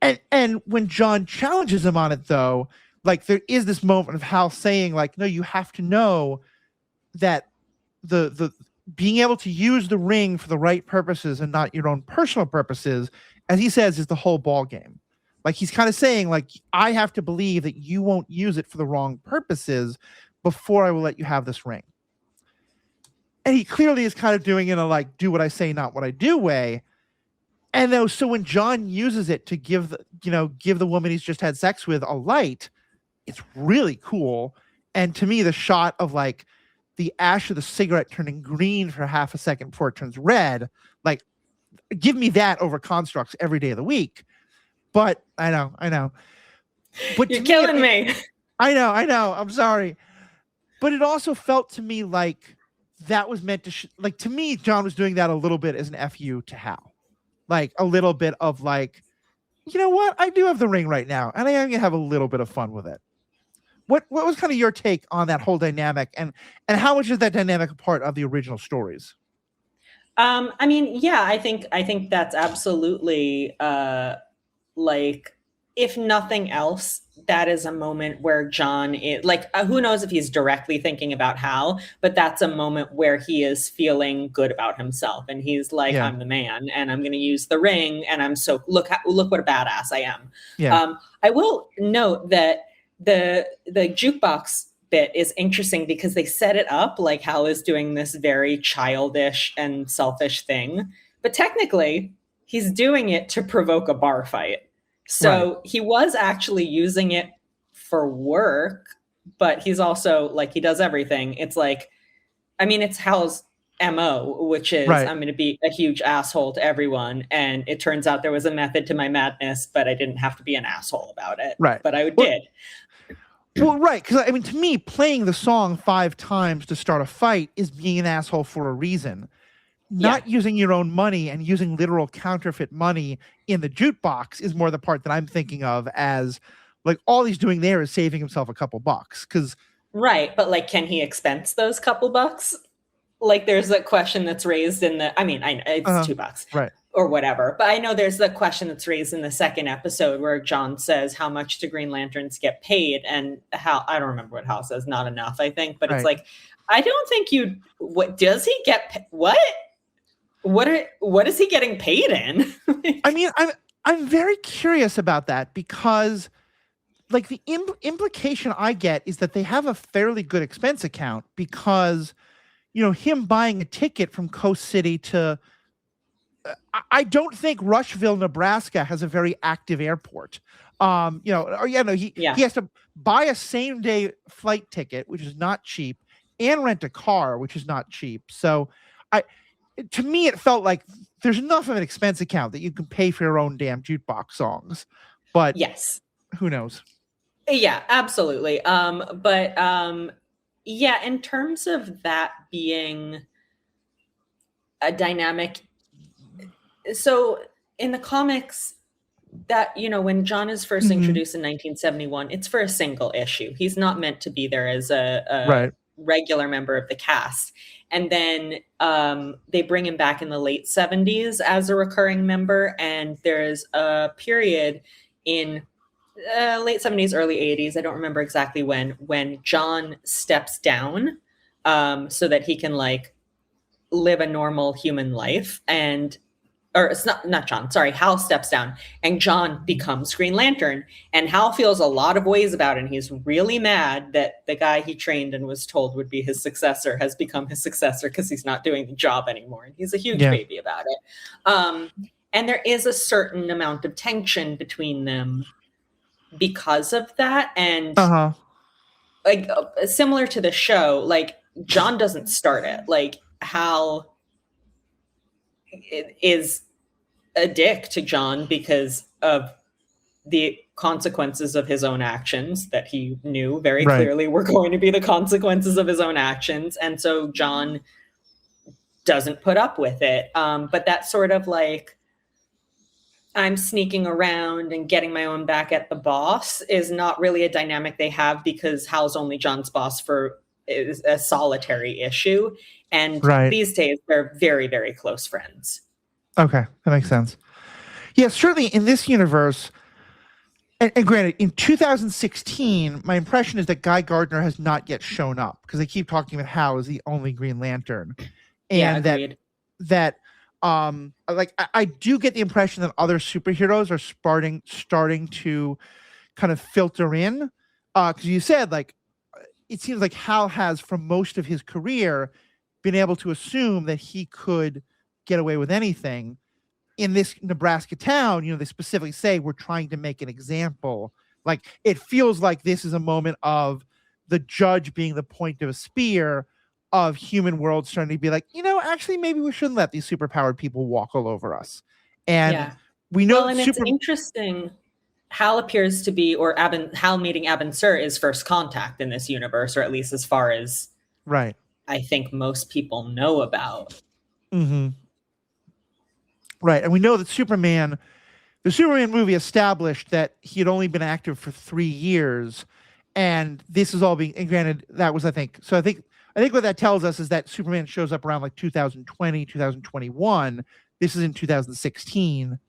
And when John challenges him on it, though, there is this moment of Hal saying, no, you have to know that the being able to use the ring for the right purposes and not your own personal purposes, as he says, is the whole ball game. He's kind of saying, I have to believe that you won't use it for the wrong purposes before I will let you have this ring. And he clearly is kind of doing it in a do what I say, not what I do way. And so when John uses it to give the woman he's just had sex with a light, it's really cool. And to me, the shot of the ash of the cigarette turning green for half a second before it turns red, give me that over constructs every day of the week. But I know. But you're killing me. I know. I'm sorry. But it also felt to me like that was meant to to me, John was doing that a little bit as an FU to Hal. A little bit of you know what? I do have the ring right now, and I am going to have a little bit of fun with it. What was kind of your take on that whole dynamic, and how much is that dynamic a part of the original stories? I mean, yeah, I think that's absolutely if nothing else, that is a moment where John is who knows if he's directly thinking about Hal, but that's a moment where he is feeling good about himself. And he's I'm the man and I'm going to use the ring. And I'm so look what a badass I am. Yeah. I will note that the jukebox bit is interesting because they set it up like Hal is doing this very childish and selfish thing, but technically he's doing it to provoke a bar fight. So he was actually using it for work, but he's also he does everything. It's it's Hal's MO, which is I'm going to be a huge asshole to everyone. And it turns out there was a method to my madness, but I didn't have to be an asshole about it. Right. But I did. Well, right. Because to me, playing the song 5 times to start a fight is being an asshole for a reason. Not using your own money and using literal counterfeit money in the jukebox is more the part that I'm thinking of as all he's doing there is saving himself a couple bucks. But can he expense those couple bucks? like there's a question that's raised in the, I mean, it's $2 right. or whatever, but I know there's the question that's raised in the second episode where John says, how much do Green Lanterns get paid? And Hal, I don't remember what Hal says, not enough, I think, but it's like, I don't think what does he get? What is he getting paid in? I mean, I'm very curious about that because like the implication I get is that they have a fairly good expense account because, you know, him buying a ticket from Coast City to, I don't think Rushville, Nebraska has a very active airport. You know, or he has to buy a same day flight ticket, which is not cheap, and rent a car, which is not cheap. So to me, it felt like there's enough of an expense account that you can pay for your own damn jukebox songs. But yes, who knows? Yeah, absolutely. Yeah, in terms of that being a dynamic, so in the comics, that, you know, when John is first introduced in 1971, it's for a single issue. He's not meant to be there as a regular member of the cast. And then they bring him back in the late 70s as a recurring member. And there's a period in late 70s, early 80s, I don't remember exactly when John steps down so that he can like live a normal human life. Or it's not John, sorry, Hal steps down and John becomes Green Lantern. And Hal feels a lot of ways about it. And he's really mad that the guy he trained and was told would be his successor has become his successor because he's not doing the job anymore. And he's a huge baby about it. And there is a certain amount of tension between them because of that. And like similar to the show, like John doesn't start it. Like Hal is a dick to John because of the consequences of his own actions that he knew very clearly were going to be the consequences of his own actions. And so John doesn't put up with it. But that sort of like, I'm sneaking around and getting my own back at the boss is not really a dynamic they have because Hal's only John's boss for a solitary issue. And these days they're very, very close friends. Okay, that makes sense. Yeah, certainly in this universe, and granted, in 2016, my impression is that Guy Gardner has not yet shown up because they keep talking about Hal as the only Green Lantern. And that like I do get the impression that other superheroes are starting to kind of filter in. Because you said like it seems like Hal has for most of his career been able to assume that he could get away with anything. In this Nebraska town, you know, they specifically say we're trying to make an example. Like it feels like this is a moment of the judge being the point of a spear of human world starting to be like, you know, actually maybe we shouldn't let these superpowered people walk all over us. And we know it's interesting. Hal appears to be, or Hal meeting Abin Sur is first contact in this universe, or at least as far as I think most people know about. Right. And we know that the Superman movie established that he had only been active for 3 years. And this is all being, and granted, that was, I think what that tells us is that Superman shows up around like 2020, 2021. This is in 2016.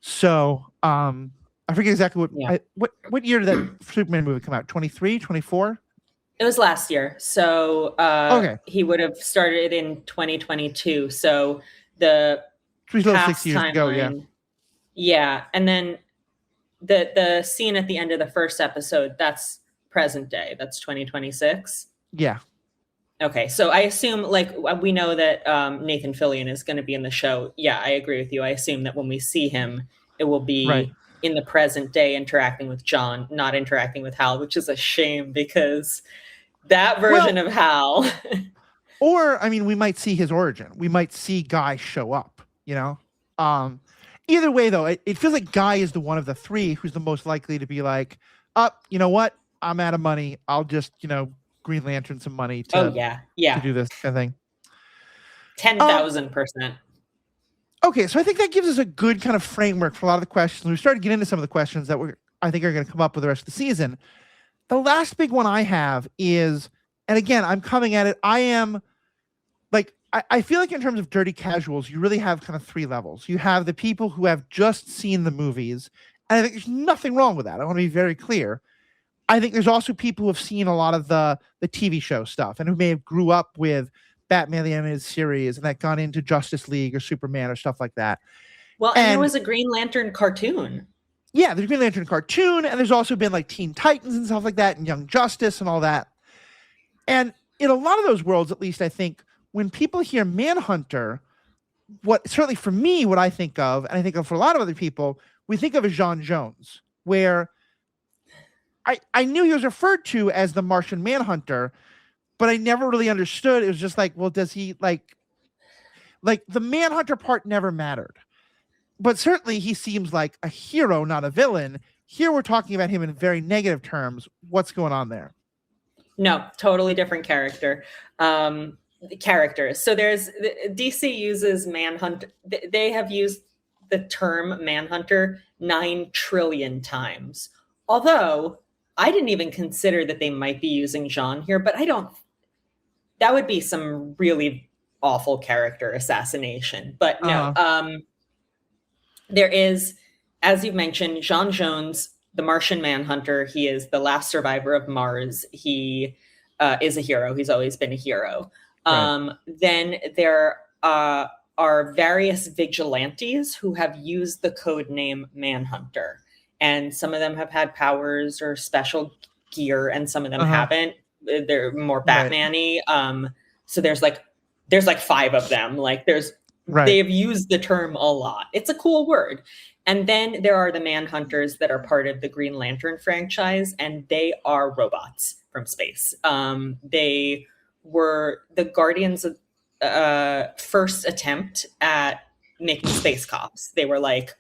So I forget exactly what year did that Superman movie come out? 23, 24? It was last year. So he would have started in 2022. So the 6 years ago, and then the scene at the end of the first episode, that's present day, that's 2026. Okay, so I assume, like, we know that Nathan Fillion is going to be in the show. I agree with you. I assume that when we see him, it will be in the present day interacting with John, not interacting with Hal, which is a shame because that version of Hal or I mean we might see his origin, we might see Guy show up. You know, either way, though, it feels like Guy is the one of the three who's the most likely to be like, you know what? I'm out of money. I'll just, you know, Green Lantern some money to do this kind of thing. 10,000%. Okay, so I think that gives us a good kind of framework for a lot of the questions. We started to get into some of the questions that I think are going to come up with the rest of the season. The last big one I have is, and again, I'm coming at it, I am like I feel like in terms of dirty casuals, you really have kind of three levels. You have the people who have just seen the movies, and I think there's nothing wrong with that. I want to be very clear. I think there's also people who have seen a lot of the TV show stuff and who may have grew up with Batman the Animated Series and that gone into Justice League or Superman or stuff like that. Well, and there was a Green Lantern cartoon. Yeah, there's Green Lantern cartoon, and there's also been like Teen Titans and stuff like that, and Young Justice and all that. And in a lot of those worlds, at least, I think when people hear Manhunter, what certainly for me, what I think of, and I think of for a lot of other people, we think of as J'onn J'onzz, where I knew he was referred to as the Martian Manhunter, but I never really understood. It was just like, well, does he like the Manhunter part never mattered. But certainly he seems like a hero, not a villain. Here we're talking about him in very negative terms. What's going on there? No, totally different character. Characters. So there's DC uses Manhunter. They have used the term Manhunter 9 trillion times. Although I didn't even consider that they might be using J'onn here, but that would be some really awful character assassination. But no, there is, as you've mentioned, J'onn J'onzz, the Martian Manhunter. He is the last survivor of Mars. He is a hero. He's always been a hero. Right. Then there are various vigilantes who have used the code name Manhunter. And some of them have had powers or special gear, and some of them haven't. They're more Batman-y. Right. So there's like 5 of them. Like they have used the term a lot. It's a cool word. And then there are the Manhunters that are part of the Green Lantern franchise, and they are robots from space. They were the Guardians' first attempt at making space cops. They were like,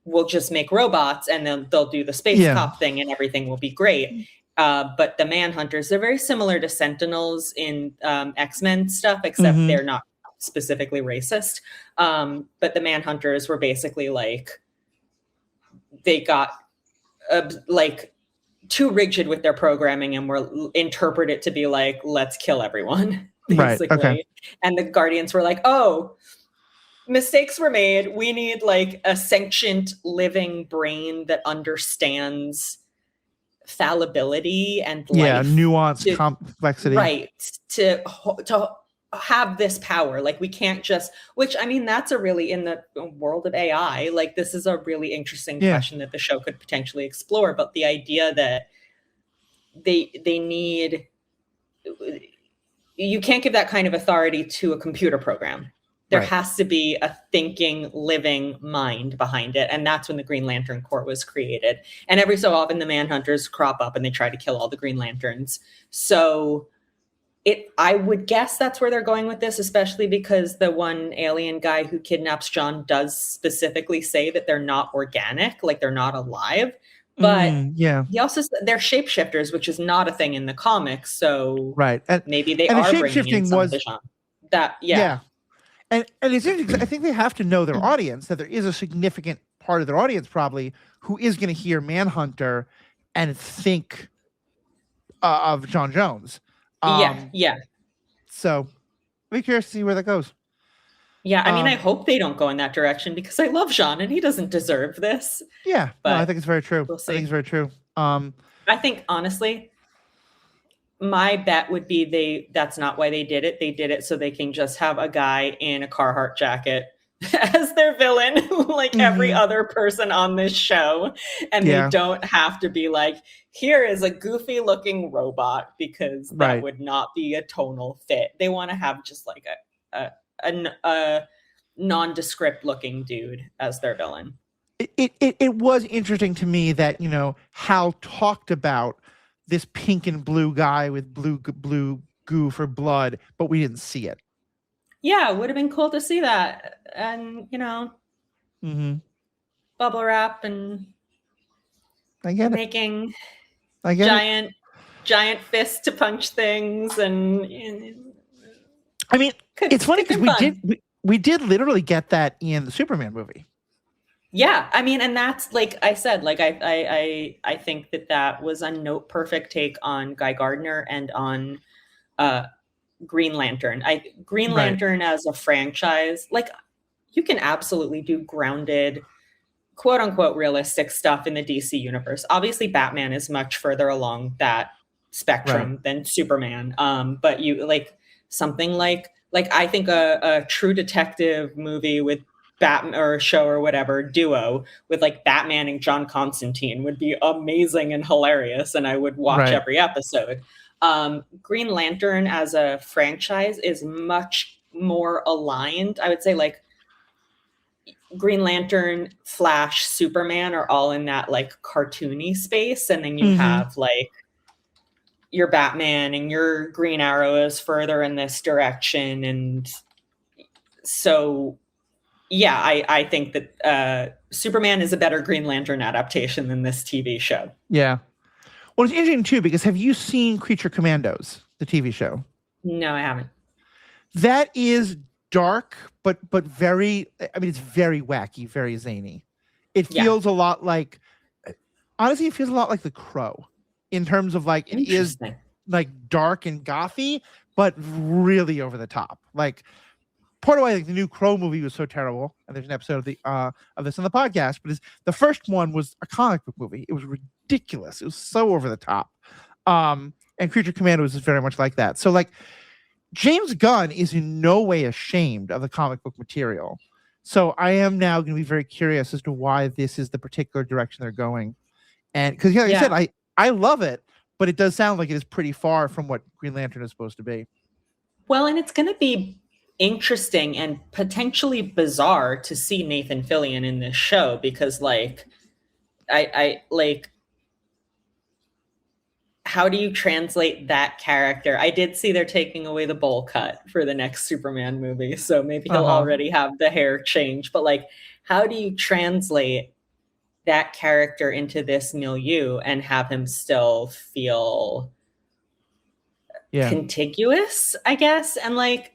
we'll just make robots and then they'll do the space cop thing and everything will be great. But the Manhunters, they're very similar to Sentinels in X-Men stuff, except they're not specifically racist. But the Manhunters were basically like, they got like too rigid with their programming and were interpreted to be like, let's kill everyone, basically. Right. Okay. And the Guardians were like, oh, mistakes were made. We need like a sentient living brain that understands fallibility and nuance, complexity. Right. To have this power. Like we can't just, which I mean, that's a really, in the world of AI, like this is a really interesting question that the show could potentially explore. But the idea that they need, you can't give that kind of authority to a computer program. There has to be a thinking, living mind behind it. And that's when the Green Lantern Corps was created. And every so often the Manhunters crop up and they try to kill all the Green Lanterns. So I would guess that's where they're going with this, especially because the one alien guy who kidnaps J'onn does specifically say that they're not organic, like they're not alive. But he also said they're shapeshifters, which is not a thing in the comics. So maybe they are bringing in some vision. And it's interesting. I think they have to know their audience, that there is a significant part of their audience probably who is going to hear Manhunter and think of J'onn J'onzz. So I'm curious to see where that goes. Yeah, I mean, I hope they don't go in that direction because I love J'onn and he doesn't deserve this. Yeah, but I think it's very true. I think it's very true. I think, honestly, my bet would be that's not why they did it. They did it so they can just have a guy in a Carhartt jacket as their villain, like every other person on this show. And they don't have to be like, here is a goofy looking robot, because that would not be a tonal fit. They want to have just like a nondescript looking dude as their villain. It was interesting to me that, Hal talked about this pink and blue guy with blue goo for blood, but we didn't see it. Yeah, it would have been cool to see that. And, bubble wrap and making giant fists to punch things. And I mean, it's funny because we did literally get that in the Superman movie. Yeah, I mean, and that's like I said, like I think that was a note perfect take on Guy Gardner and on Green Lantern. Green Right. Lantern as a franchise, like you can absolutely do grounded, quote unquote, realistic stuff in the DC universe. Obviously, Batman is much further along that spectrum than Superman. But you like something like I think a True Detective movie with Batman, or a show or whatever duo with like Batman and John Constantine would be amazing and hilarious, and I would watch every episode. Green Lantern as a franchise is much more aligned. I would say like Green Lantern, Flash, Superman are all in that like cartoony space, and then you have like your Batman and your Green Arrow is further in this direction, and so yeah, I think that Superman is a better Green Lantern adaptation than this TV show. Yeah. Well, it's interesting too, because have you seen Creature Commandos, the TV show? No, I haven't. That is dark, but very, I mean, it's very wacky, very zany. It feels a lot like, honestly, it feels a lot like The Crow in terms of like, it is like dark and gothy, but really over the top. Like, part of why like the new Crow movie was so terrible, and there's an episode of this on the podcast, but the first one was a comic book movie. It was ridiculous. It was so over the top. And Creature Commandos is very much like that. So like James Gunn is in no way ashamed of the comic book material. So I am now going to be very curious as to why this is the particular direction they're going. And because like I said, I love it, but it does sound like it is pretty far from what Green Lantern is supposed to be. Well, and it's going to be interesting and potentially bizarre to see Nathan Fillion in this show, because like I like, how do you translate that character? I did see they're taking away the bowl cut for the next Superman movie, so maybe he'll already have the hair change, but like how do you translate that character into this milieu and have him still feel contiguous, I guess? And like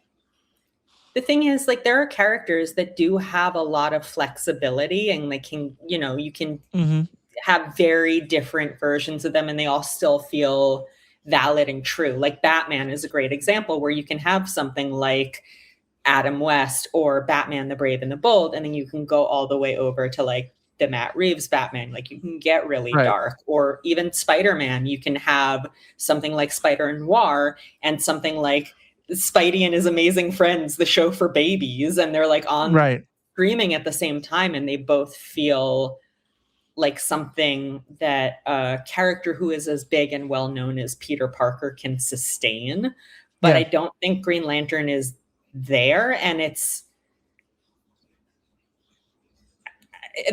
the thing is, like, there are characters that do have a lot of flexibility, and they can, you know, you can have very different versions of them and they all still feel valid and true. Like Batman is a great example where you can have something like Adam West or Batman the Brave and the Bold, and then you can go all the way over to like the Matt Reeves Batman. Like you can get really dark, or even Spider-Man. You can have something like Spider-Noir and something like Spidey and His Amazing Friends, the show for babies, and they're like on streaming at the same time, and they both feel like something that a character who is as big and well known as Peter Parker can sustain. But I don't think Green Lantern is there, and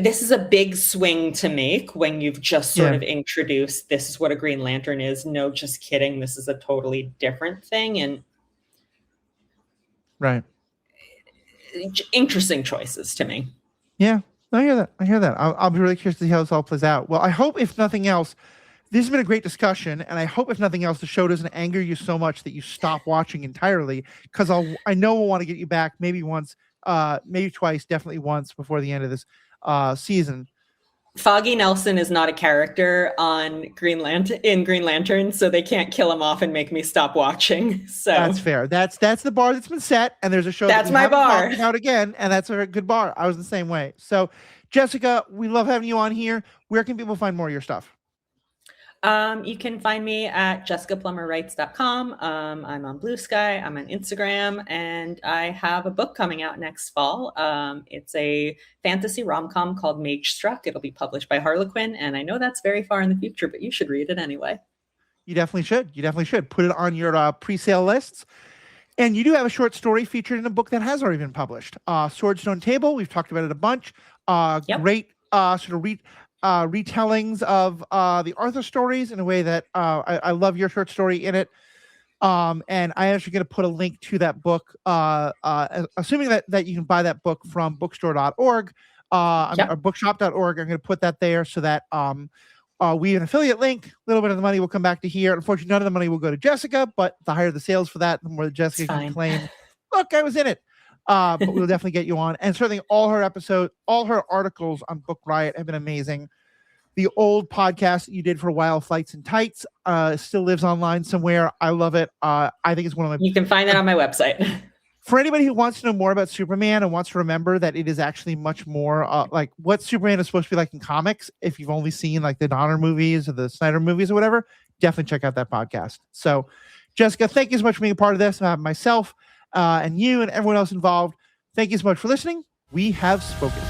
this is a big swing to make when you've just sort of introduced, this is what a Green Lantern is. No, just kidding. This is a totally different thing. And interesting choices to me. Yeah, I hear that. I'll be really curious to see how this all plays out. Well, I hope, if nothing else, this has been a great discussion, and I hope, if nothing else, the show doesn't anger you so much that you stop watching entirely, because I know we'll want to get you back maybe once, maybe twice, definitely once before the end of this season. Foggy Nelson is not a character on Green Lantern, so they can't kill him off and make me stop watching. So that's fair. That's the bar that's been set, and there's a show that's my bar out again, and that's a good bar. I was the same way. So, Jessica, we love having you on here. Where can people find more of your stuff? You can find me at jessicaplummerwrites.com. I'm on Blue Sky. I'm on Instagram, and I have a book coming out next fall. It's a fantasy rom-com called Mage Struck. It'll be published by Harlequin, and I know that's very far in the future, but you should read it anyway. You definitely should. Put it on your pre-sale lists. And you do have a short story featured in a book that has already been published. Swordstone Table. We've talked about it a bunch. Great sort of retellings of the Arthur stories in a way that I love your short story in it. And I'm actually going to put a link to that book, assuming that you can buy that book from bookstore.org or bookshop.org. I'm going to put that there so that we have an affiliate link. A little bit of the money will come back to here. Unfortunately, none of the money will go to Jessica, but the higher the sales for that, the more that Jessica can claim, look, I was in it. But we'll definitely get you on. And certainly all her articles on Book Riot have been amazing. The old podcast that you did for a while, Flights and Tights, still lives online somewhere. I love it. I think it's one of my... You can find that on my website. For anybody who wants to know more about Superman and wants to remember that it is actually much more like what Superman is supposed to be like in comics, if you've only seen like the Donner movies or the Snyder movies or whatever, definitely check out that podcast. So, Jessica, thank you so much for being a part of this. Myself and you and everyone else involved, thank you so much for listening. We have spoken.